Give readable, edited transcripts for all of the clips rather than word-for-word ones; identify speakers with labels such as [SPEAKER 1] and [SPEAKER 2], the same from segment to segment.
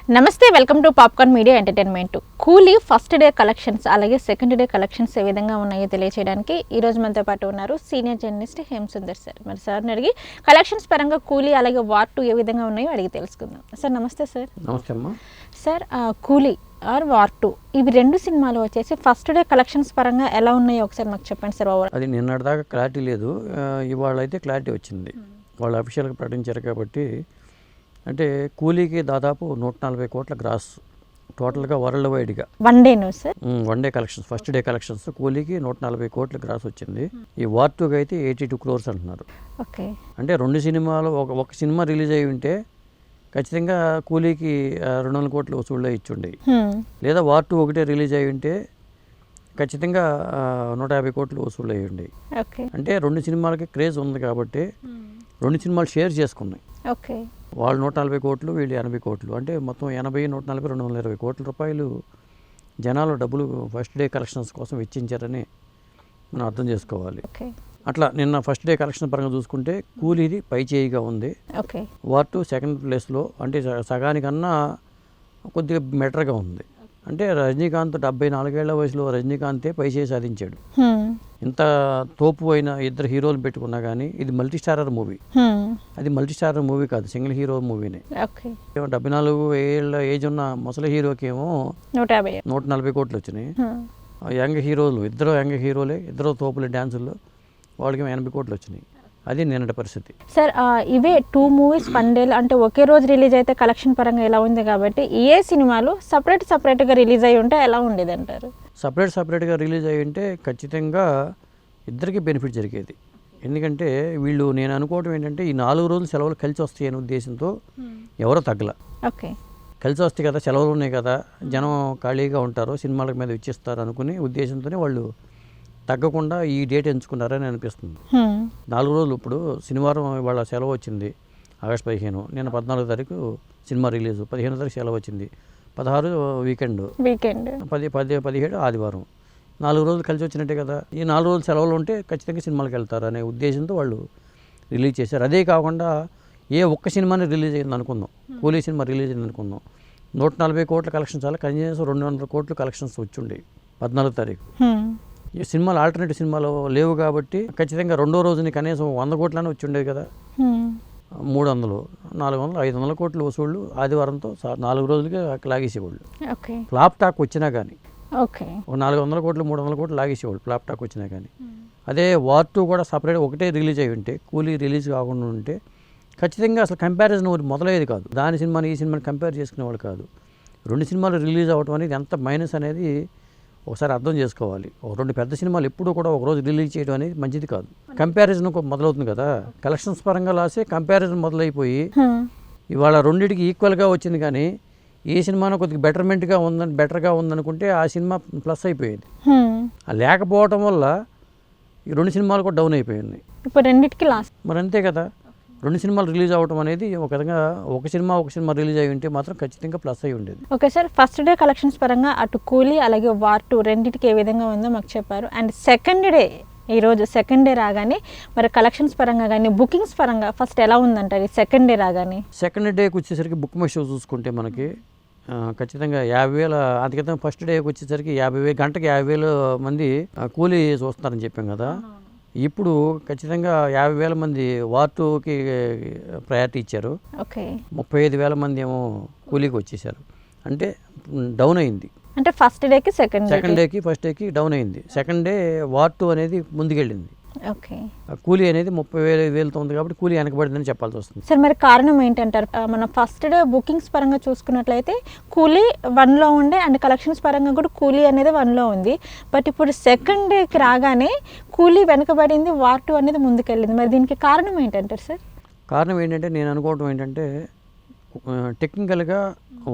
[SPEAKER 1] నమస్తే, welcome to popcorn media entertainment. కూలీ first day collections అలాగే సెకండ్ డే కలెక్షన్స్ ఏ విధంగా ఉన్నాయో తెలియజేయడానికి ఈరోజు మనతో పాటు ఉన్నారు సీనియర్ జర్నలిస్ట్ హేమసుందర్ సార్. మరి సార్ని అడిగి కలెక్షన్స్ పరంగా కూలీ అలాగే వార్ 2 ఏ విధంగా ఉన్నాయో అడిగి తెలుసుకుందాం. సార్ నమస్తే. సార్
[SPEAKER 2] నమస్తే అమ్మా.
[SPEAKER 1] సార్ కూలీ ఆర్ వార్ 2 ఇవి రెండు సినిమాలు వచ్చేసి ఫస్ట్ డే కలెక్షన్స్ పరంగా ఎలా ఉన్నాయో ఒకసారి మాకు చెప్పండి సార్.
[SPEAKER 2] అది నిన్నటిదాకా క్లారిటీ లేదు, ఇవాళ అయితే క్లారిటీ వచ్చింది. వాళ్ళు అఫీషియల్గా ప్రకటించారు కాబట్టి. అంటే కూలీకి దాదాపు 140 కోట్ల గ్రాస్ టోటల్గా వరల్డ్ వైడ్గా
[SPEAKER 1] one day
[SPEAKER 2] collections, first day collections కూలీకి 140 కోట్ల గ్రాస్ వచ్చింది. ఈ వార్ 2కి అయితే 82 crores అంటున్నారు.
[SPEAKER 1] ఓకే,
[SPEAKER 2] అంటే రెండు సినిమాలు ఒక సినిమా రిలీజ్ అయి ఉంటే ఖచ్చితంగా కూలీకి 200 కోట్లు వసూళ్ళు ఇచ్చుండే, లేదా వార్ 2 ఒకటే రిలీజ్ అయి ఉంటే ఖచ్చితంగా 150 కోట్లు వసూళ్ళు అయ్యి ఉండే. అంటే రెండు సినిమాలకి క్రేజ్ ఉంది కాబట్టి రెండు సినిమాలు షేర్ చేసుకున్నాయి.
[SPEAKER 1] ఓకే,
[SPEAKER 2] వాళ్ళు 140 కోట్లు, వీళ్ళు 80 కోట్లు, అంటే మొత్తం 80, 140, 220 కోట్ల రూపాయలు జనాలు డబ్బులు ఫస్ట్ డే కలెక్షన్స్ కోసం వెచ్చించారని మనం అర్థం చేసుకోవాలి. అట్లా నిన్న ఫస్ట్ డే కలెక్షన్ పరంగా చూసుకుంటే కూలీది పై చేయిగా ఉంది. వార్ 2 సెకండ్ ప్లేస్లో, అంటే సగానికన్నా కొద్దిగా బెటర్గా ఉంది. అంటే రజనీకాంత్ 74 ఏళ్ల వయసులో రజనీకాంతే పై చేయి సాధించాడు. ఇంత తోపు అయిన ఇద్దరు హీరోలు పెట్టుకున్నా కానీ ఇది మల్టీ స్టారర్ మూవీ. అది మల్టీ స్టారర్ మూవీ కాదు, సింగిల్ హీరో మూవీనే. 74 ఏళ్ళ ఏజ్ ఉన్న ముసలి హీరోకి ఏమో 140 కోట్లు వచ్చినాయి. యంగ్ హీరోలు ఇద్దరు యంగ్ హీరోలే, ఇద్దరు తోపులే డ్యాన్సుల్లో, వాళ్ళకి 80 కోట్లు వచ్చినాయి. అది నిన్నటి పరిస్థితి.
[SPEAKER 1] సార్ ఇవే 2 మూవీస్ వన్ డేలో, అంటే ఒకే రోజు రిలీజ్ అయితే కలెక్షన్ పరంగా ఎలా ఉంది కాబట్టి ఏ సినిమాలు సపరేట్గా రిలీజ్ అయ్యి ఉంటే ఎలా ఉండేది అంటారు?
[SPEAKER 2] సపరేట్గా రిలీజ్ అయ్యి ఉంటే ఖచ్చితంగా ఇద్దరికి బెనిఫిట్ జరిగేది. ఎందుకంటే వీళ్ళు, నేను అనుకోవడం ఏంటంటే ఈ 4 రోజులు సెలవులు కలిసి వస్తాయి అనే ఉద్దేశంతో ఎవరో తగ్గల.
[SPEAKER 1] ఓకే, కలిసి
[SPEAKER 2] వస్తాయి కదా, సెలవులు ఉన్నాయి కదా, జనం ఖాళీగా ఉంటారు, సినిమాల మీద ఇచ్చేస్తారు అనుకునే ఉద్దేశంతోనే వాళ్ళు తగ్గకుండా ఈ డేట్ ఎంచుకున్నారని అనిపిస్తుంది. 4 రోజులు, ఇప్పుడు శనివారం ఇవాళ సెలవు వచ్చింది ఆగస్టు 15, నిన్న 14వ తారీఖు సినిమా రిలీజు, 15వ తారీఖు సెలవు వచ్చింది, 16 వీకెండ్, 17 ఆదివారం, 4 రోజులు కలిసి వచ్చినట్టే కదా. ఈ 4 రోజులు సెలవులు ఉంటే ఖచ్చితంగా సినిమాలకు వెళ్తారు అనే ఉద్దేశంతో వాళ్ళు రిలీజ్ చేశారు. అదే కాకుండా ఏ ఒక్క సినిమాని రిలీజ్ అయింది అనుకుందాం, కూలీ సినిమా రిలీజ్ అయింది అనుకుందాం, 140 కోట్ల కలెక్షన్స్ అలా కనీసం 200 కోట్ల కలెక్షన్స్ వచ్చుండే 14వ తారీఖు. ఈ సినిమాలు ఆల్టర్నేటివ్ సినిమాలు లేవు కాబట్టి ఖచ్చితంగా రెండో రోజుని కనీసం 100 కోట్లనే వచ్చి ఉండేది కదా. 300, 400, 500 కోట్ల వసూళ్ళు ఆదివారంతో 4 రోజులకి లాగేసేవాళ్ళు. ఫ్లాప్ టాక్ వచ్చినా కానీ 400 కోట్లు 300 కోట్లు లాగేసేవాళ్ళు ఫ్లాప్ టాక్ వచ్చినా కానీ. అదే వార్ 2 కూడా సపరేట్ ఒకటే రిలీజ్ అయి ఉంటే, కూలీ రిలీజ్ కాకుండా ఉంటే ఖచ్చితంగా అసలు కంపారిజన్ మొదలయ్యేది కాదు. దాని సినిమాని ఈ సినిమాని కంపేర్ చేసుకునేవాళ్ళు కాదు. రెండు సినిమాలు రిలీజ్ అవ్వడం అనేది ఎంత మైనస్ అనేది ఒకసారి అర్థం చేసుకోవాలి. రెండు పెద్ద సినిమాలు ఎప్పుడూ కూడా ఒకరోజు రిలీజ్ చేయడం అనేది మంచిది కాదు. కంపారిజన్ మొదలవుతుంది కదా, కలెక్షన్స్ పరంగా లాసే కంపారిజన్ మొదలైపోయి ఇవాళ రెండింటికి ఈక్వల్గా వచ్చింది. కానీ ఏ సినిమానో కొద్దిగా బెటర్గా ఉందనుకుంటే ఆ సినిమా ప్లస్ అయిపోయింది. లేకపోవటం వల్ల ఈ రెండు సినిమాలు కూడా డౌన్ అయిపోయింది.
[SPEAKER 1] ఇప్పుడు రెండింటికి లాస్.
[SPEAKER 2] మరి అంతే కదా, రెండు సినిమాలు రిలీజ్ అవ్వడం అనేది ఒక విధంగా ఒక సినిమా రిలీజ్ అయ్యి ఉంటే మాత్రం ఖచ్చితంగా ప్లస్ అయ్యి ఉండేది.
[SPEAKER 1] Okay sir, first day collections పరంగా అటు కూలీ అలాగే వార్ 2 రెండింటికి ఏ విధంగా ఉందో మాకు చెప్పారు. అండ్ సెకండ్ డే, ఈరోజు సెకండ్ డే రాగానే మరి కలెక్షన్స్ పరంగా కానీ బుకింగ్స్ పరంగా ఫస్ట్ ఎలా ఉందంటారు? సెకండ్ డే రాగానే
[SPEAKER 2] సెకండ్ డేకి వచ్చేసరికి బుక్ మై షో చూసుకుంటే మనకి ఖచ్చితంగా 50,000, అందుకైతే ఫస్ట్ డేకి వచ్చేసరికి 50,000, గంటకి 50,000 మంది కూలీ చూస్తున్నారని చెప్పాం కదా. ఇప్పుడు ఖచ్చితంగా 50,000 మంది వార్ 2కి ప్రయారిటీ ఇచ్చారు. 35,000 మంది ఏమో కూలీకి వచ్చేసారు. అంటే డౌన్ అయింది.
[SPEAKER 1] అంటే ఫస్ట్ డేకి సెకండ్
[SPEAKER 2] డేకి ఫస్ట్ డేకి డౌన్ అయింది. సెకండ్ డే వార్ 2 అనేది ముందుకెళ్ళింది. కూలీ అనేది 30,000 ఉంది కాబట్టి కూలీ వెనకబడిందని చెప్పాల్సి వస్తుంది.
[SPEAKER 1] సార్ మరి కారణం ఏంటంటారు? మన ఫస్ట్ డే బుకింగ్స్ పరంగా చూసుకున్నట్లయితే కూలీ 1లో ఉండే, అండ్ కలెక్షన్స్ పరంగా కూడా కూలీ అనేది 1లో ఉంది. బట్ ఇప్పుడు సెకండ్ డేకి రాగానే కూలీ వెనకబడింది, వార్ 2 అనేది ముందుకెళ్ళింది. మరి దీనికి కారణం ఏంటంటారు సార్?
[SPEAKER 2] కారణం ఏంటంటే నేను అనుకోవడం ఏంటంటే టెక్నికల్గా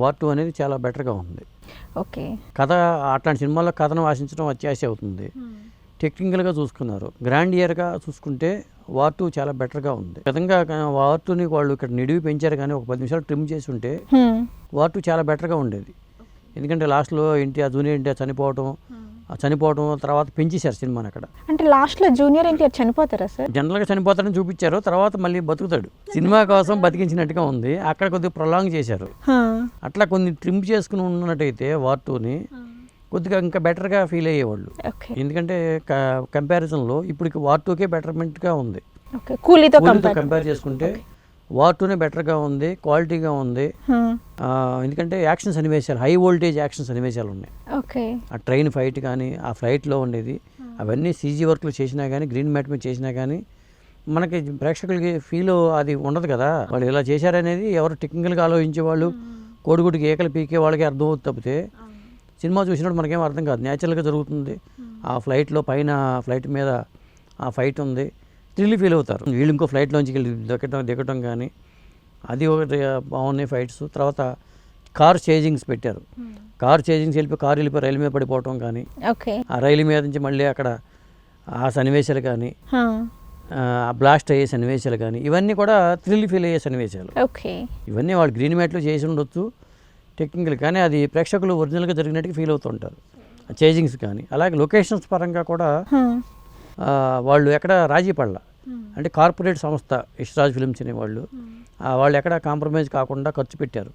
[SPEAKER 2] వార్ 2 అనేది చాలా బెటర్గా ఉంది.
[SPEAKER 1] ఓకే,
[SPEAKER 2] కథ అట్లాంటి సినిమాల్లో కథను ఆశించడం అత్యాశ అవుతుంది. టెక్నికల్గా చూసుకున్నారు. గ్రాండ్ ఇయర్గా చూసుకుంటే వార్ 2 చాలా బెటర్గా ఉంది. విధంగా వార్ 2ని వాళ్ళు ఇక్కడ నిడివి పెంచారు, కానీ ఒక 10 నిమిషాలు ట్రిమ్ చేసి ఉంటే వార్ 2 చాలా బెటర్గా ఉండేది. ఎందుకంటే లాస్ట్లో జూనియర్ ఎన్టీఆర్ చనిపోవటం, చనిపోవడం తర్వాత పెంచేశారు సినిమాని అక్కడ.
[SPEAKER 1] అంటే లాస్ట్లో జూనియర్ ఎన్టీఆర్ చనిపోతారా సార్?
[SPEAKER 2] జనరల్గా చనిపోతాడని చూపించారు, తర్వాత మళ్ళీ బతుకుతాడు. సినిమా కోసం బతికించినట్టుగా ఉంది, అక్కడ కొద్దిగా ప్రొలాంగ్ చేశారు. అట్లా కొన్ని ట్రిమ్ చేసుకుని ఉన్నట్టయితే వార్ 2ని కొద్దిగా ఇంకా బెటర్గా ఫీల్ అయ్యేవాళ్ళు. ఎందుకంటే కంపారిజన్లో ఇప్పుడు వార్ 2కే బెటర్మెంట్గా ఉంది.
[SPEAKER 1] కూలీతో
[SPEAKER 2] కంపేర్ చేసుకుంటే వార్ 2నే బెటర్గా ఉంది, క్వాలిటీగా ఉంది. ఎందుకంటే యాక్షన్ సన్నివేశాలు, హై వోల్టేజ్ యాక్షన్ సన్నివేశాలు ఉన్నాయి. ఆ ట్రైన్ ఫైట్ కానీ, ఆ ఫ్లైట్లో ఉండేది, అవన్నీ సీజీ వర్క్లు చేసినా కానీ, గ్రీన్ మ్యాట్ మీద చేసినా కానీ మనకి ప్రేక్షకులకి ఫీల్ అది ఉండదు కదా. వాళ్ళు ఇలా చేశారనేది ఎవరు టెక్నికల్గా ఆలోచించే వాళ్ళు, కోడిగుడికి ఏకలు పీకే వాళ్ళకి అర్థం అవుతుంది తప్పితే సినిమా చూసినప్పుడు మనకేం అర్థం కాదు. న్యాచురల్గా జరుగుతుంది. ఆ ఫ్లైట్లో పైన ఫ్లైట్ మీద ఆ ఫైట్ ఉంది, థ్రిల్ ఫీల్ అవుతారు. వీళ్ళు ఇంకో ఫ్లైట్లోంచి వెళ్ళి దిగటం కానీ అది ఒకటి బాగున్నాయి ఫైట్స్. తర్వాత కార్ చేజింగ్స్ పెట్టారు. కార్ చేజింగ్స్ వెళ్ళిపోయి రైలు మీద పడిపోవటం కానీ, ఆ రైలు మీద నుంచి మళ్ళీ అక్కడ ఆ సన్నివేశాలు కానీ, బ్లాస్ట్ అయ్యే సన్నివేశాలు కానీ, ఇవన్నీ కూడా థ్రిల్ ఫీల్ అయ్యే సన్నివేశాలు. ఇవన్నీ వాళ్ళు గ్రీన్ మ్యాట్లో చేసి ఉండొచ్చు టెక్నికల్, కానీ అది ప్రేక్షకులు ఒరిజినల్గా జరిగినట్టుగా ఫీల్ అవుతుంటారు చేజింగ్స్ కానీ. అలాగే లొకేషన్స్ పరంగా కూడా వాళ్ళు ఎక్కడ రాజీ పడలా. అంటే కార్పొరేట్ సంస్థ యశ్రాజ్ ఫిల్మ్స్ అనే వాళ్ళు ఎక్కడ కాంప్రమైజ్ కాకుండా ఖర్చు పెట్టారు.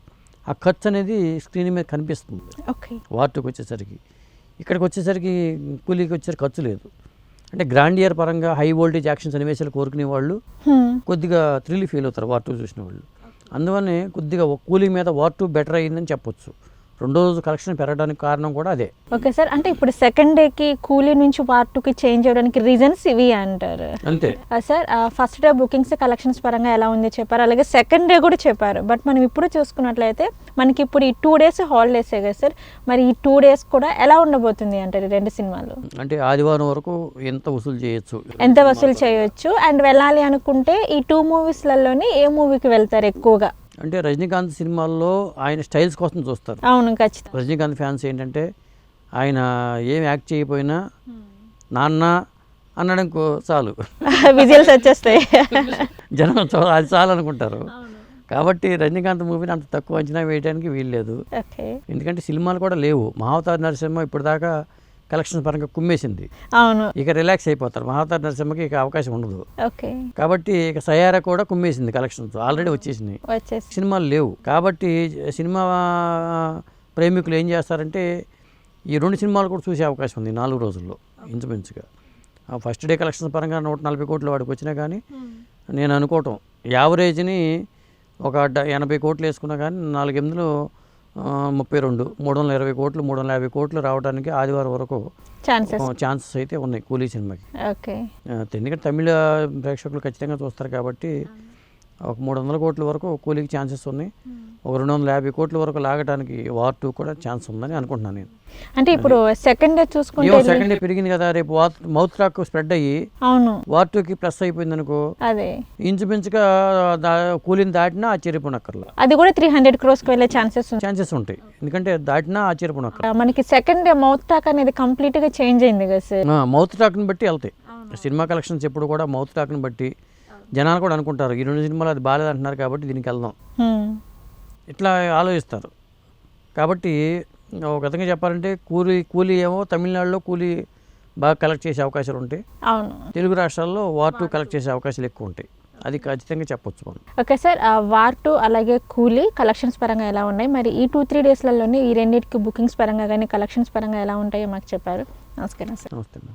[SPEAKER 2] ఆ ఖర్చు అనేది స్క్రీన్ మీద కనిపిస్తుంది. వార్ 2కి వచ్చేసరికి, ఇక్కడికి వచ్చేసరికి కూలీకి వచ్చేసరికి ఖర్చు లేదు. అంటే గ్రాండియర్ పరంగా హై వోల్టేజ్ యాక్షన్ సన్నివేశాలు కోరుకునే వాళ్ళు కొద్దిగా థ్రిల్ ఫీల్ అవుతారు వార్ 2 చూసిన వాళ్ళు. అందువల్లనే కొద్దిగా కూలీ మీద వార్ 2 బెటర్ అయ్యిందని చెప్పొచ్చు. రెండో రోజు కలెక్షన్ పెరగడానికి కారణం కూడా అదే.
[SPEAKER 1] ఓకే సార్, అంటే ఇప్పుడు సెకండ్ డేకి కూలీ నుంచి వార్ 2కి చేంజ్ అవ్వడానికి రీజన్స్ ఇవి అంటారు
[SPEAKER 2] అంతే
[SPEAKER 1] sir. First day bookings collections పరంగా ఎలా ఉంది చెప్పారు, అలాగే సెకండ్ డే కూడా చెప్పారు. బట్ మనం ఇప్పుడు చూసుకున్నట్లయితే మనకి ఇప్పుడు ఈ 2 days హాలిడేసే కదా సార్, మరి ఈ 2 days కూడా ఎలా ఉండబోతుంది అంటారు రెండు సినిమాలు?
[SPEAKER 2] అంటే ఆదివారం వరకు ఎంత వసూలు
[SPEAKER 1] చేయొచ్చు అండ్ వెళ్ళాలి అనుకుంటే ఈ 2 మూవీస్లలోని ఏ మూవీకి వెళ్తారు ఎక్కువగా?
[SPEAKER 2] అంటే రజనీకాంత్ సినిమాల్లో ఆయన స్టైల్స్ కోసం చూస్తారు.
[SPEAKER 1] అవును, ఖచ్చితంగా.
[SPEAKER 2] రజనీకాంత్ ఫ్యాన్స్ ఏంటంటే ఆయన ఏం యాక్ట్ చేయకపోయినా నాన్న అనడం చాలు,
[SPEAKER 1] విజువల్స్ వచ్చేస్తాయి,
[SPEAKER 2] జనం అది చాలు అనుకుంటారు. కాబట్టి రజనీకాంత్ మూవీని అంత తక్కువ అంచనా వేయడానికి వీల్లేదు. ఎందుకంటే సినిమాలు కూడా లేవు. మహావతార్ నరసింహ ఇప్పటిదాకా కలెక్షన్ పరంగా కుమ్మేసింది.
[SPEAKER 1] అవును,
[SPEAKER 2] ఇక రిలాక్స్ అయిపోతారు. మహావతార్ నరసింహకి ఇక అవకాశం ఉండదు. కాబట్టి ఇక సయారా కూడా కుమ్మేసింది కలెక్షన్స్, ఆల్రెడీ వచ్చేసినాయి, సినిమాలు లేవు. కాబట్టి సినిమా ప్రేమికులు ఏం చేస్తారంటే ఈ 2 సినిమాలు కూడా చూసే అవకాశం ఉంది 4 రోజుల్లో ఇంచుమించుగా. ఫస్ట్ డే కలెక్షన్స్ పరంగా 140 కోట్లు వాడికి వచ్చినా కానీ నేను అనుకోవటం యావరేజ్ని ఒక 80 కోట్లు వేసుకున్నా కానీ 4 ఎనిమిదిలో 32, 320 కోట్లు 350 కోట్లు రావడానికి ఆదివారం వరకు ఛాన్సెస్ అయితే ఉన్నాయి కూలీ సినిమాకి. ఎందుకంటే తమిళ ప్రేక్షకులు ఖచ్చితంగా చూస్తారు కాబట్టి ఒక 300 కోట్ల వరకు కూలీకి ఛాన్సెస్ ఉన్నాయి. ఒక 250 కోట్ల వరకు లాగడానికి వార్ 2 కూడా ఛాన్స్ ఉందని అనుకుంటున్నాను నేను.
[SPEAKER 1] అంటే ఇప్పుడు సెకండ్ డే చూసుకుంటే
[SPEAKER 2] సెకండ్ డే పెరిగింది కదా, రేపు మౌత్ టాక్ స్ప్రెడ్ అయ్యి వార్ 2కి ప్లస్ అయిపోయింది అనుకో, ఇంచుమించుగా కూలీని దాటినా ఆశ్చర్యపోనక్కర్లా.
[SPEAKER 1] అది కూడా 300 crores వెళ్ళే ఛాన్సెస్
[SPEAKER 2] ఉంటాయి. ఎందుకంటే దాటినా ఆశ్చర్యపోనక్కర్లా.
[SPEAKER 1] మనకి సెకండ్ డే మౌత్ టాక్ అనేది కంప్లీట్ గా చేంజ్ అయింది కదా సార్.
[SPEAKER 2] మౌత్ టాక్ని బట్టి వెళ్తాయి సినిమా కలెక్షన్స్. ఎప్పుడు కూడా మౌత్ టాక్ని బట్టి జనాలు కూడా అనుకుంటారు ఈ 2 సినిమాలు అది బాగాలేదు అంటున్నారు కాబట్టి దీనికి వెళ్దాం, ఇట్లా ఆలోచిస్తారు. కాబట్టి ఒక విధంగా చెప్పాలంటే కూలీ ఏమో తమిళనాడులో కూలీ బాగా కలెక్ట్ చేసే అవకాశాలు ఉంటాయి, తెలుగు రాష్ట్రాల్లో వార్ 2 కలెక్ట్ చేసే అవకాశాలు ఎక్కువ ఉంటాయి. అది ఖచ్చితంగా చెప్పొచ్చు మనం.
[SPEAKER 1] ఓకే సార్, వార్ 2 అలాగే కూలీ కలెక్షన్స్ పరంగా ఎలా ఉన్నాయి, మరి ఈ 2-3 డేస్లలోనే ఈ రెండింటికి బుకింగ్స్ పరంగా కానీ కలెక్షన్స్ పరంగా ఎలా ఉంటాయో మాకు చెప్పారు. నమస్కారం సార్.
[SPEAKER 2] నమస్తే.